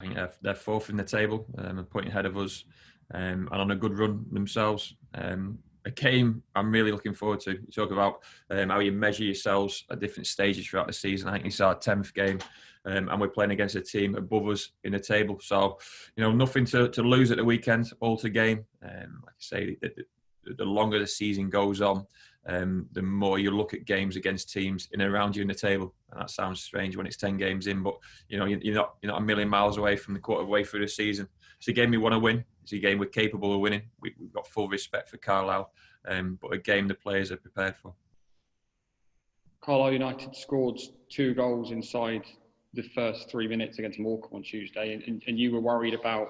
I think they're fourth in the table, a point ahead of us, and on a good run themselves. A game I'm really looking forward to. You talk about how you measure yourselves at different stages throughout the season. I think it's our 10th game, and we're playing against a team above us in the table. So, nothing to lose at the weekend, all to gain. Like I say, the longer the season goes on, the more you look at games against teams in and around you in the table. And that sounds strange when it's 10 games in, but you're not a million miles away from the quarter way through the season. It's a game we want to win. It's a game we're capable of winning. We've got full respect for Carlisle, but a game the players are prepared for. Carlisle United scored 2 goals inside the first 3 minutes against Morecambe on Tuesday, and you were worried about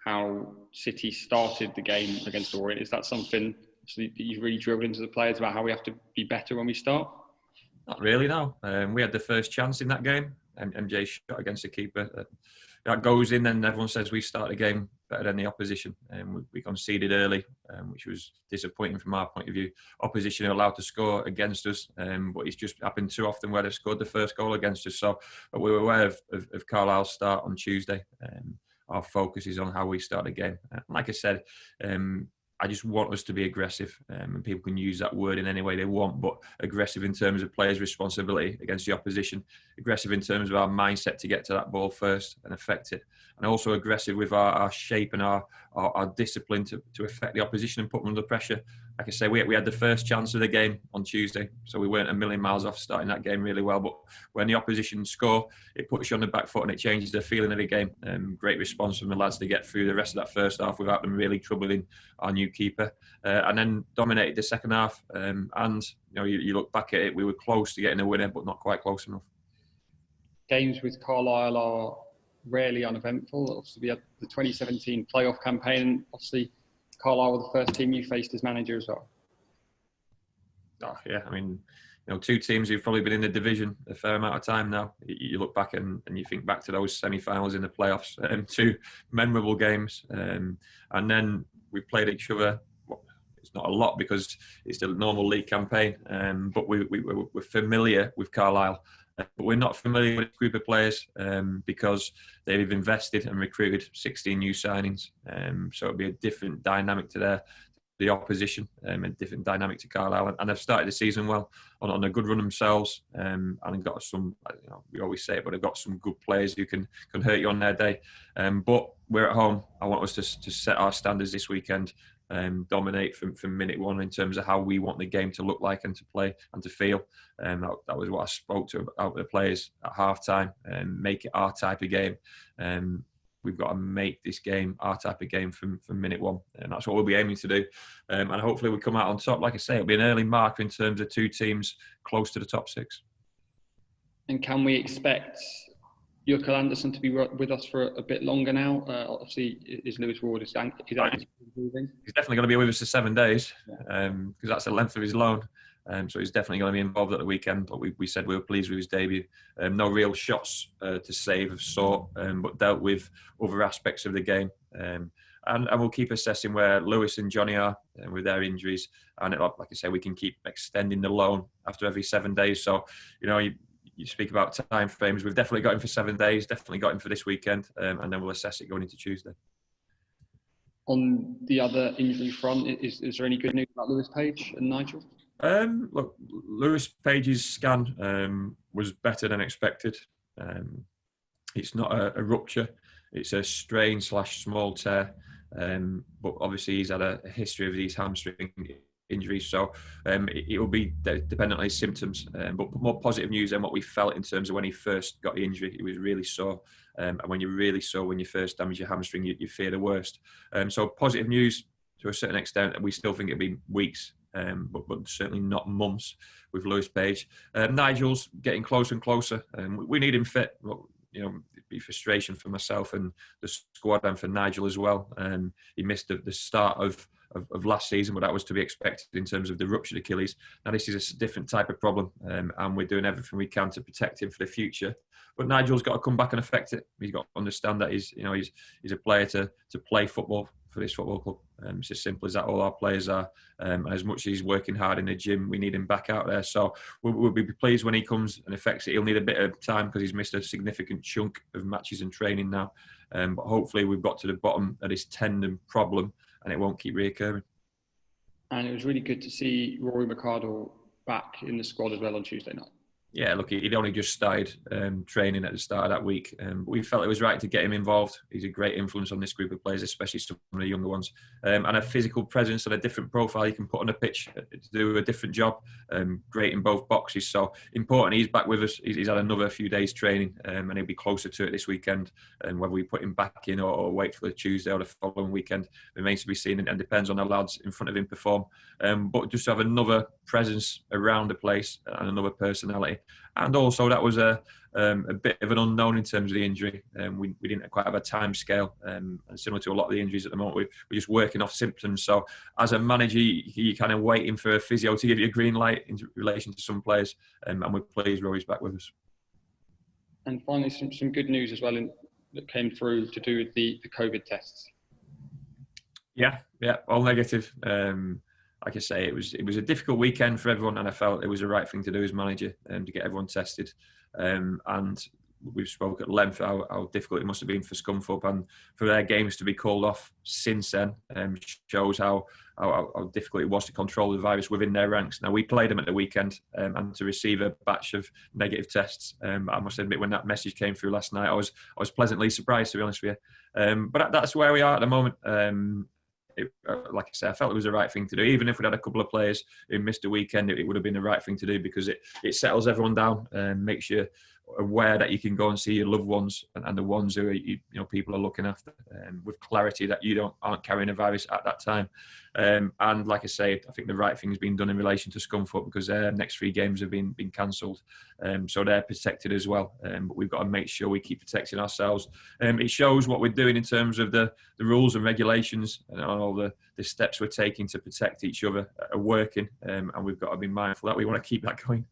how City started the game against Orient. Is that something that you've really drilled into the players about how we have to be better when we start? Not really, no. We had the first chance in that game, and MJ shot against the keeper. That goes in, and everyone says we start the game better than the opposition. We conceded early, which was disappointing from our point of view. Opposition are allowed to score against us, but it's just happened too often where they've scored the first goal against us. So we were aware of Carlisle's start on Tuesday. Our focus is on how we start the game. Like I said, I just want us to be aggressive, and people can use that word in any way they want, but aggressive in terms of players' responsibility against the opposition, aggressive in terms of our mindset to get to that ball first and affect it, and also aggressive with our shape and our discipline to affect the opposition and put them under pressure. Like I say, we had the first chance of the game on Tuesday, so we weren't a million miles off starting that game really well. But when the opposition score, it puts you on the back foot and it changes the feeling of the game. Great response from the lads to get through the rest of that first half without them really troubling our new keeper, and then dominated the second half. And you look back at it, we were close to getting a winner, but not quite close enough. Games with Carlisle are rarely uneventful. Obviously, we had the 2017 playoff campaign. Obviously, Carlisle were the first team you faced as manager as well. Oh, yeah, I mean, 2 teams who've probably been in the division a fair amount of time now. You look back and you think back to those semi-finals in the playoffs, 2 memorable games, and then we played each other. Well, it's not a lot because it's the normal league campaign, but we're familiar with Carlisle. But we're not familiar with a group of players because they've invested and recruited 16 new signings. So it'll be a different dynamic to the opposition, and a different dynamic to Carlisle. And they've started the season well on a good run themselves, and got some, we always say it, but they've got some good players who can hurt you on their day. But we're at home. I want us to set our standards this weekend. Dominate from minute one in terms of how we want the game to look like and to play and to feel. That was what I spoke to about the players at half time, and make it our type of game. We've got to make this game our type of game from minute one, and that's what we'll be aiming to do. And hopefully we come out on top. Like I say, it'll be an early marker in terms of 2 teams close to the top 6. And can we expect Yucca Anderson to be with us for a bit longer now? Obviously, is Lewis Ward is improving? He's definitely going to be with us for 7 days, because that's the length of his loan. So he's definitely going to be involved at the weekend. But we said we were pleased with his debut. No real shots to save of sort, but dealt with other aspects of the game. And we'll keep assessing where Lewis and Johnny are with their injuries. And like I say, we can keep extending the loan after every 7 days. So, you speak about time frames. We've definitely got him for 7 days, definitely got him for this weekend, and then we'll assess it going into Tuesday. On the other injury front, is there any good news about Lewis Page and Nigel? Look, Lewis Page's scan was better than expected. It's not a rupture, it's a strain/small tear, but obviously he's had a history of these hamstring injuries, so it will be dependent on his symptoms, but more positive news than what we felt in terms of when he first got the injury. He was really sore, and when you're really sore when you first damage your hamstring, you fear the worst. So positive news to a certain extent. We still think it'll be weeks, but certainly not months with Lewis Page. Nigel's getting closer and closer, we need him fit. It'd be frustration for myself and the squad, and for Nigel as well. He missed the start of last season, but that was to be expected in terms of the ruptured Achilles. Now this is a different type of problem, and we're doing everything we can to protect him for the future. But Nigel's got to come back and affect it. He's got to understand that he's a player to play football for this football club. It's as simple as that. All our players are, and as much as he's working hard in the gym, we need him back out there. So we'll be pleased when he comes and affects it. He'll need a bit of time because he's missed a significant chunk of matches and training now. But hopefully we've got to the bottom of this tendon problem and it won't keep reoccurring. And it was really good to see Rory McCardle back in the squad as well on Tuesday night. Yeah, look, he'd only just started training at the start of that week. But we felt it was right to get him involved. He's a great influence on this group of players, especially some of the younger ones. And a physical presence and a different profile he can put on a pitch to do a different job. Great in both boxes. So important he's back with us. He's had another few days training and he'll be closer to it this weekend. And whether we put him back in or wait for the Tuesday or the following weekend remains to be seen and depends on the lads in front of him perform. But just to have another presence around the place and another personality. And also that was a bit of an unknown in terms of the injury. We didn't quite have a time scale, and similar to a lot of the injuries at the moment, we're just working off symptoms. So as a manager, you're kind of waiting for a physio to give you a green light in relation to some players, and we're pleased Rory's back with us. And finally, some good news as well that came through to do with the COVID tests. Yeah, all negative. Like I say, it was a difficult weekend for everyone, and I felt it was the right thing to do as manager to get everyone tested. And we've spoken at length how difficult it must have been for Scunthorpe, and for their games to be called off since then shows how difficult it was to control the virus within their ranks. Now, we played them at the weekend, and to receive a batch of negative tests, I must admit, when that message came through last night, I was pleasantly surprised, to be honest with you. But that's where we are at the moment. Like I said, I felt it was the right thing to do. Even if we had a couple of players who missed a weekend, it would have been the right thing to do because it settles everyone down and makes you aware that you can go and see your loved ones and the ones who people are looking after with clarity that you aren't carrying a virus at that time. And like I say, I think the right thing has been done in relation to Scunthorpe because their next 3 games have been cancelled, so they're protected as well. But we've got to make sure we keep protecting ourselves. It shows what we're doing in terms of the rules and regulations and all the steps we're taking to protect each other are working, and we've got to be mindful that we want to keep that going.